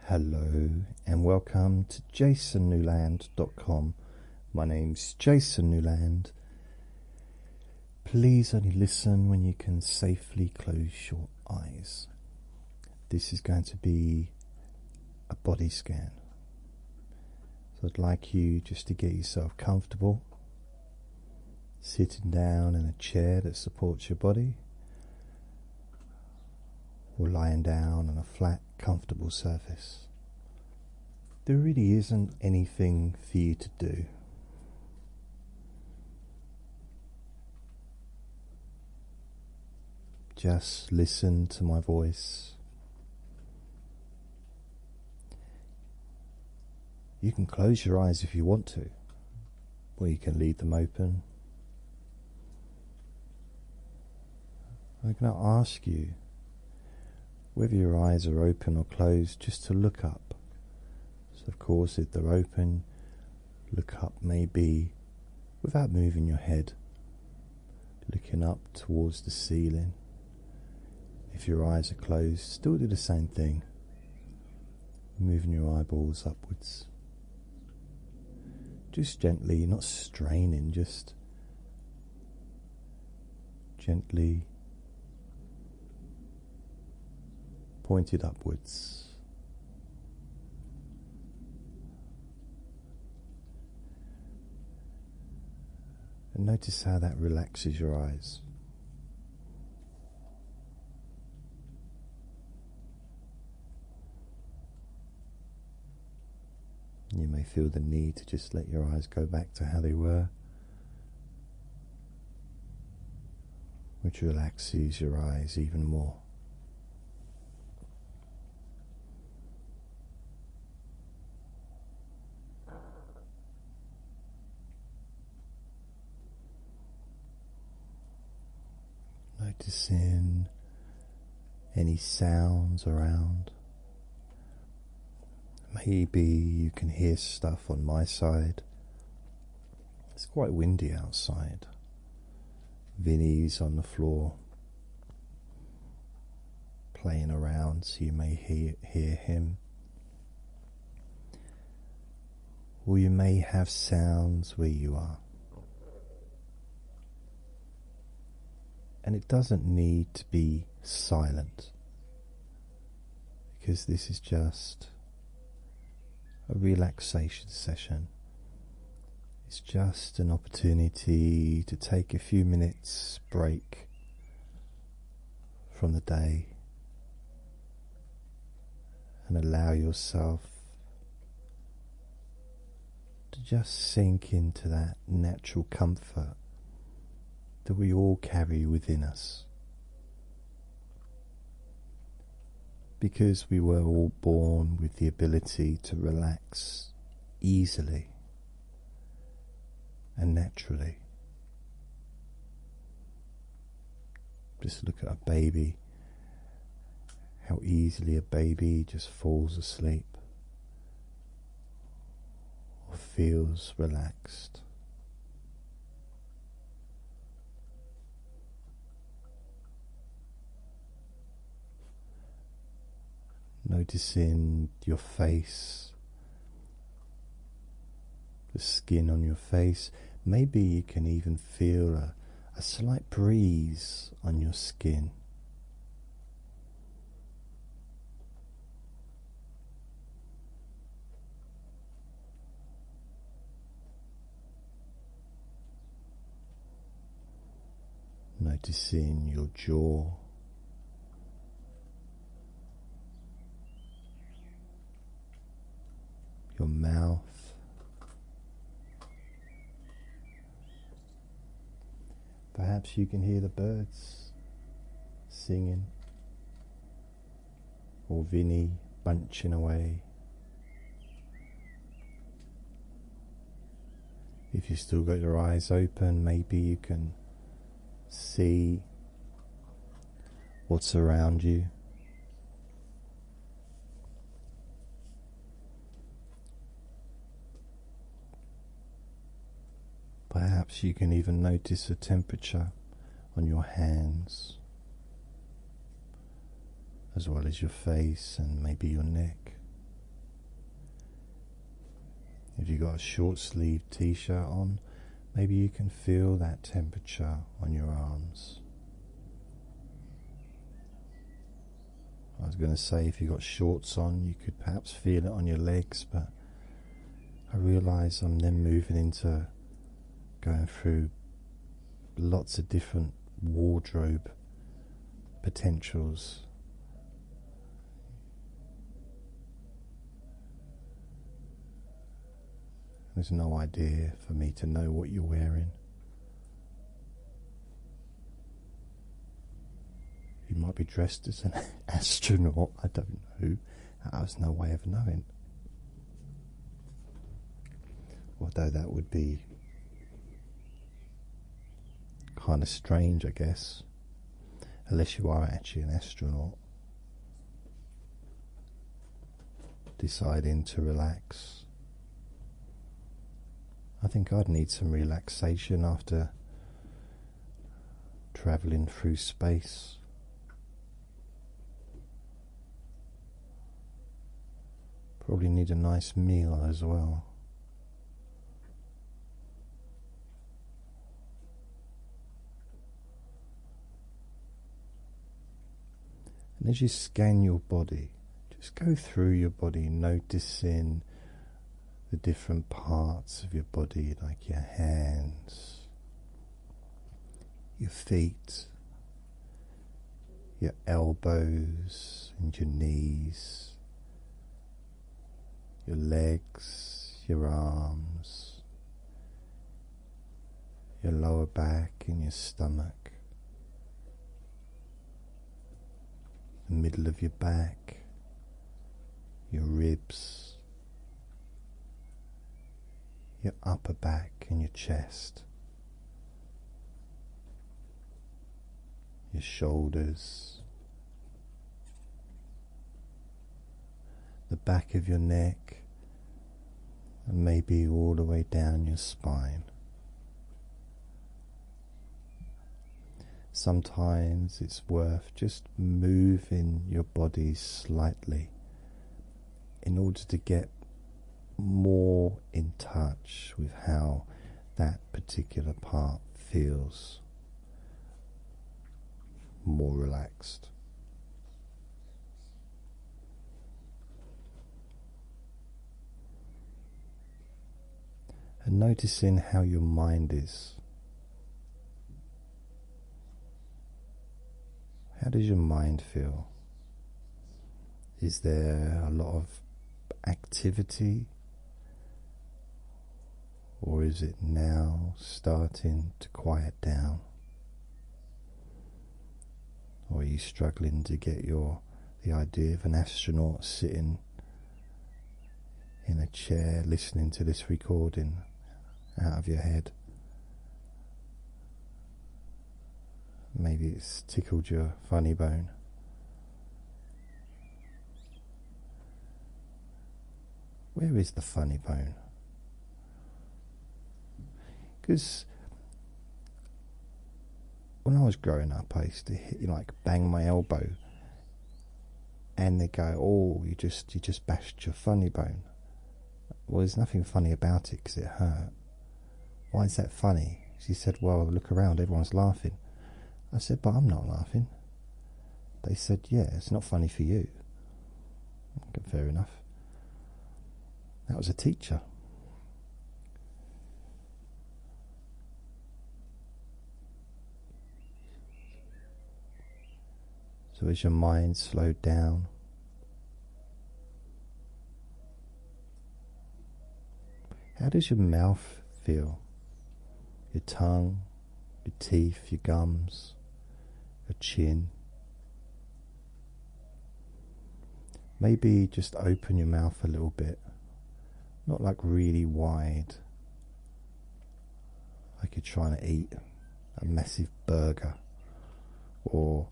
Hello and welcome to jasonnewland.com. My name's Jason Newland. Please only listen when you can safely close your eyes. This is going to be a body scan. So I'd like you just to get yourself comfortable, sitting down in a chair that supports your body, or lying down on a flat, comfortable surface. There really isn't anything for you to do. Just listen to my voice. You can close your eyes if you want to, or you can leave them open. I'm going to ask you, whether your eyes are open or closed, just to look up. So of course, if they're open, look up maybe without moving your head, looking up towards the ceiling. If your eyes are closed, still do the same thing, moving your eyeballs upwards. Just gently, not straining, just gently pointed upwards. And notice how that relaxes your eyes. You may feel the need to just let your eyes go back to how they were, which relaxes your eyes even more. Noticing any sounds around. Maybe you can hear stuff on my side. It's quite windy outside. Vinny's on the floor playing around, so you may hear him. Or you may have sounds where you are. And it doesn't need to be silent, because this is just a relaxation session. It's just an opportunity to take a few minutes break from the day and allow yourself to just sink into that natural comfort that we all carry within us, because we were all born with the ability to relax easily and naturally. Just look at a baby, how easily a baby just falls asleep or feels relaxed. Noticing your face, the skin on your face. Maybe you can even feel a slight breeze on your skin. Noticing your jaw. Your mouth. Perhaps you can hear the birds singing, or Vinny bunching away. If you've still got your eyes open, maybe you can see what's around you. Perhaps you can even notice the temperature on your hands, as well as your face and maybe your neck. If you've got a short sleeve t-shirt on, maybe you can feel that temperature on your arms. I was going to say if you've got shorts on, you could perhaps feel it on your legs, but I realise I'm then moving into going through lots of different wardrobe potentials. There's no idea for me to know what you're wearing. You might be dressed as an astronaut, I don't know. There's no way of knowing. Although that would be kind of strange, I guess. Unless you are actually an astronaut. Deciding to relax. I think I'd need some relaxation after travelling through space. Probably need a nice meal as well. And as you scan your body, just go through your body, noticing the different parts of your body, like your hands, your feet, your elbows and your knees, your legs, your arms, your lower back and your stomach, the middle of your back, your ribs, your upper back and your chest, your shoulders, the back of your neck, and maybe all the way down your spine. Sometimes it's worth just moving your body slightly in order to get more in touch with how that particular part feels, more relaxed. And noticing how your mind is. How does your mind feel? Is there a lot of activity? Or is it now starting to quiet down? Or are you struggling to get the idea of an astronaut sitting in a chair listening to this recording out of your head? Maybe it's tickled your funny bone. Where is the funny bone? Because when I was growing up, I used to bang my elbow, and they go, "Oh, you just bashed your funny bone." Well, there's nothing funny about it because it hurt. Why is that funny? She said, "Well, look around, everyone's laughing." I said, "But I'm not laughing." They said, "Yeah, it's not funny for you." Okay, fair enough. That was a teacher. So as your mind slowed down, how does your mouth feel? Your tongue, your teeth, your gums, your chin. Maybe just open your mouth a little bit, not like really wide, like you're trying to eat a massive burger or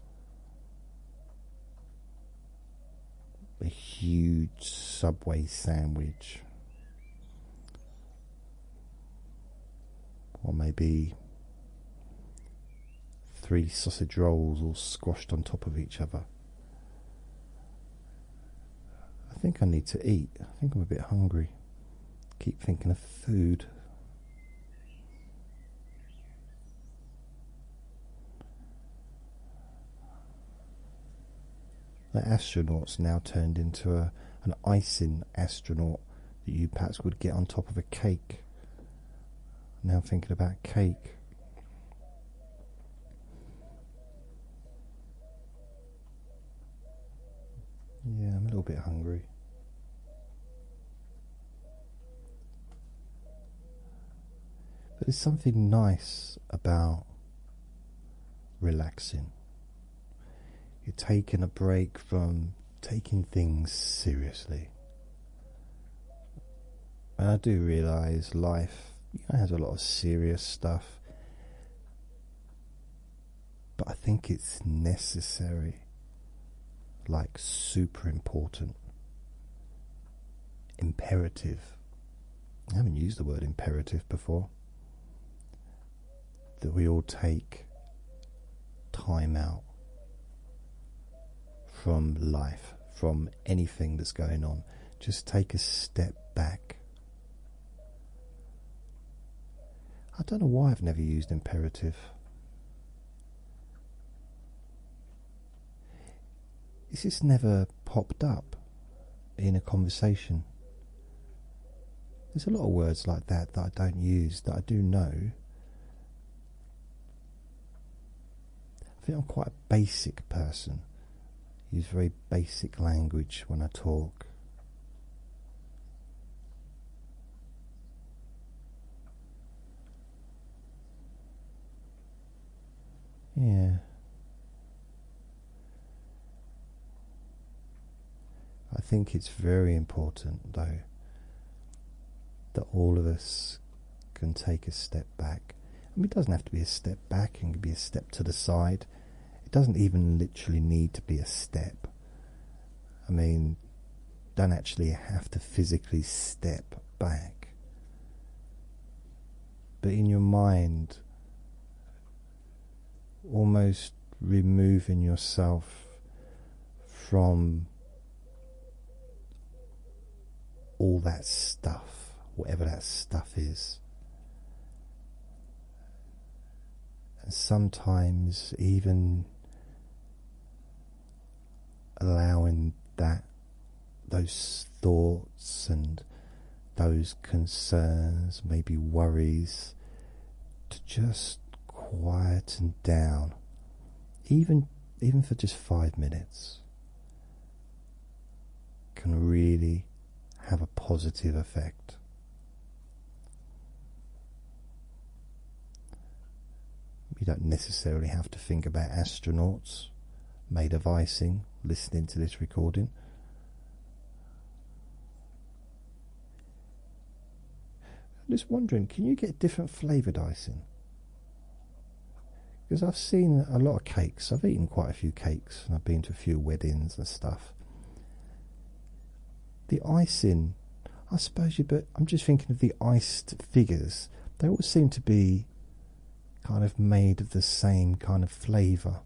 a huge Subway sandwich, or maybe 3 sausage rolls all squashed on top of each other. I think I need to eat. I think I'm a bit hungry. keep thinking of food. The astronaut's now turned into an icing astronaut that you perhaps would get on top of a cake. Now thinking about cake. Yeah, I'm a little bit hungry. But there's something nice about relaxing. You're taking a break from taking things seriously. And I do realise life, has a lot of serious stuff, but I think it's necessary, like super important, imperative. I haven't used the word imperative before. That we all take time out from life, from anything that's going on. Just take a step back. I don't know why I've never used imperative. It's just never popped up in a conversation. There's a lot of words like that that I don't use, that I do know. I think I'm quite a basic person. I use very basic language when I talk. Yeah. I think it's very important, though, that all of us can take a step back. I mean, it doesn't have to be a step back, it can be a step to the side. It doesn't even literally need to be a step. I mean, don't actually have to physically step back. But in your mind, almost removing yourself from all that stuff, whatever that stuff is. And sometimes even allowing those thoughts and those concerns, maybe worries, to just quieten down, even for just 5 minutes, can really have a positive effect. You don't necessarily have to think about astronauts made of icing listening to this recording. I'm just wondering, can you get different flavoured icing? Because I've seen a lot of cakes. I've eaten quite a few cakes and I've been to a few weddings and stuff. The icing, I suppose but I'm just thinking of the iced figures. They all seem to be kind of made of the same kind of flavour.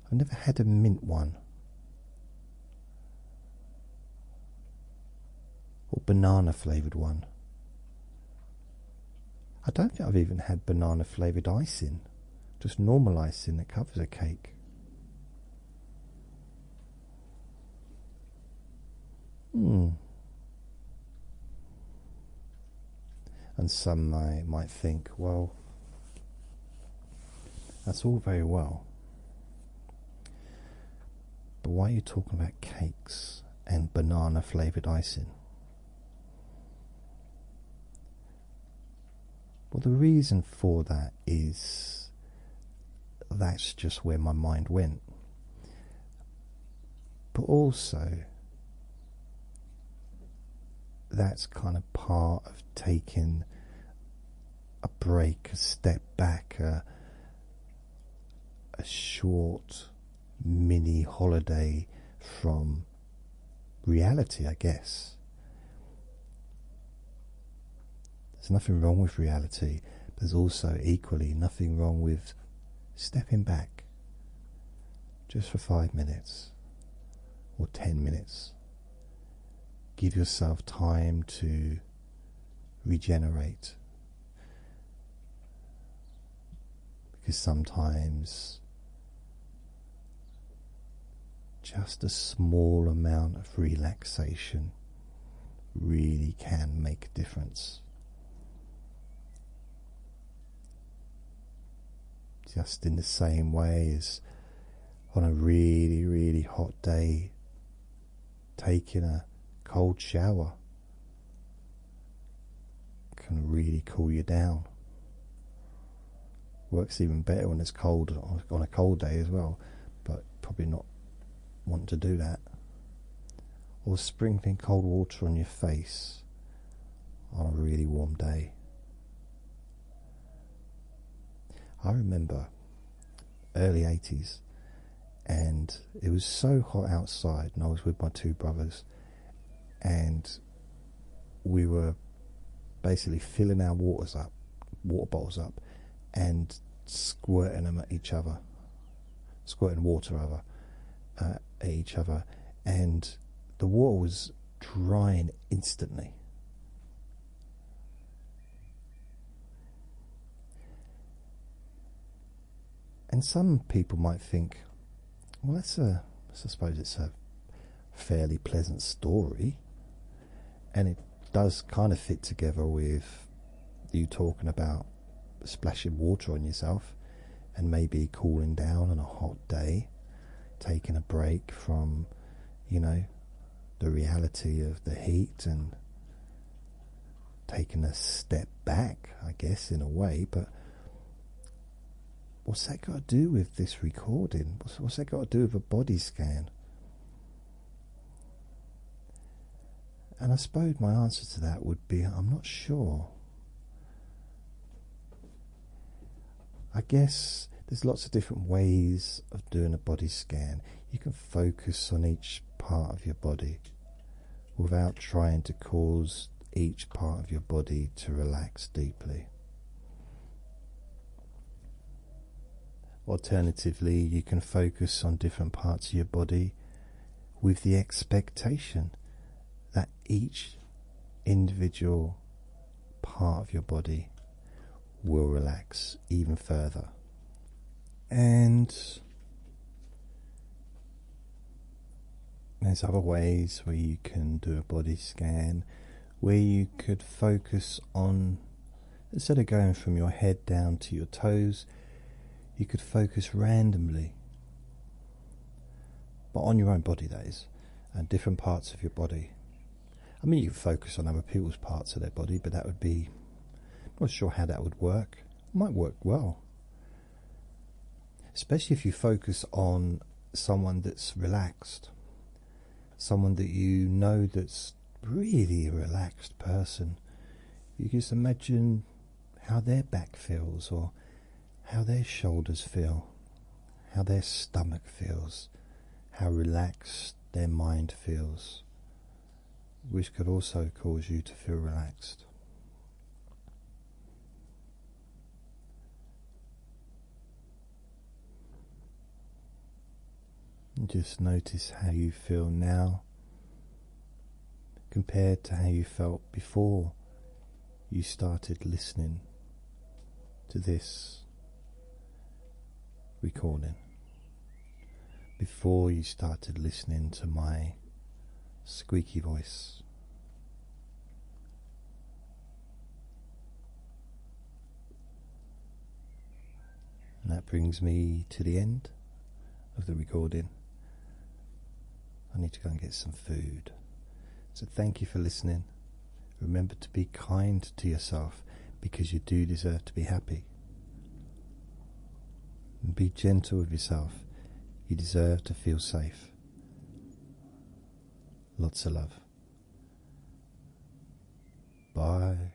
I've never had a mint one. Or banana flavoured one. I don't think I've even had banana flavoured icing. Just normal icing that covers a cake. And some might think, well, that's all very well, but why are you talking about cakes and banana flavoured icing? Well, the reason for that is that's just where my mind went. But also, that's kind of part of taking a break, a step back, a short mini holiday from reality, I guess. There's nothing wrong with reality, but there's also equally nothing wrong with stepping back just for 5 minutes or 10 minutes. Give yourself time to regenerate. Because sometimes just a small amount of relaxation really can make a difference. Just in the same way as on a really, really hot day, taking a cold shower can really cool you down. Works even better when it's cold on a cold day as well, but probably not want to do that. Or sprinkling cold water on your face on a really warm day. I remember early 80s, and it was so hot outside, and I was with my two brothers, and we were basically filling our water bottles up, and squirting them at each other, squirting water over at each other, and the water was drying instantly. And some people might think, well, I suppose it's a fairly pleasant story, and it does kind of fit together with you talking about splashing water on yourself and maybe cooling down on a hot day, taking a break from, the reality of the heat and taking a step back, I guess, in a way. But what's that got to do with this recording? What's that got to do with a body scan? And I suppose my answer to that would be, I'm not sure. I guess there's lots of different ways of doing a body scan. You can focus on each part of your body without trying to cause each part of your body to relax deeply. Alternatively, you can focus on different parts of your body with the expectation that each individual part of your body will relax even further. And there's other ways where you can do a body scan where you could focus on, instead of going from your head down to your toes, you could focus randomly, but on your own body, that is, and different parts of your body. I mean, you can focus on other people's parts of their body, but that would be, I'm not sure how that would work. It might work well, especially if you focus on someone that's relaxed, someone that you know that's really a relaxed person. You just imagine how their back feels, or how their shoulders feel, how their stomach feels, how relaxed their mind feels, which could also cause you to feel relaxed. And just notice how you feel now compared to how you felt before you started listening to this recording, before you started listening to my squeaky voice. And that brings me to the end of the recording. I need to go and get some food. So thank you for listening. Remember to be kind to yourself, because you do deserve to be happy. And be gentle with yourself. You deserve to feel safe. Lots of love. Bye.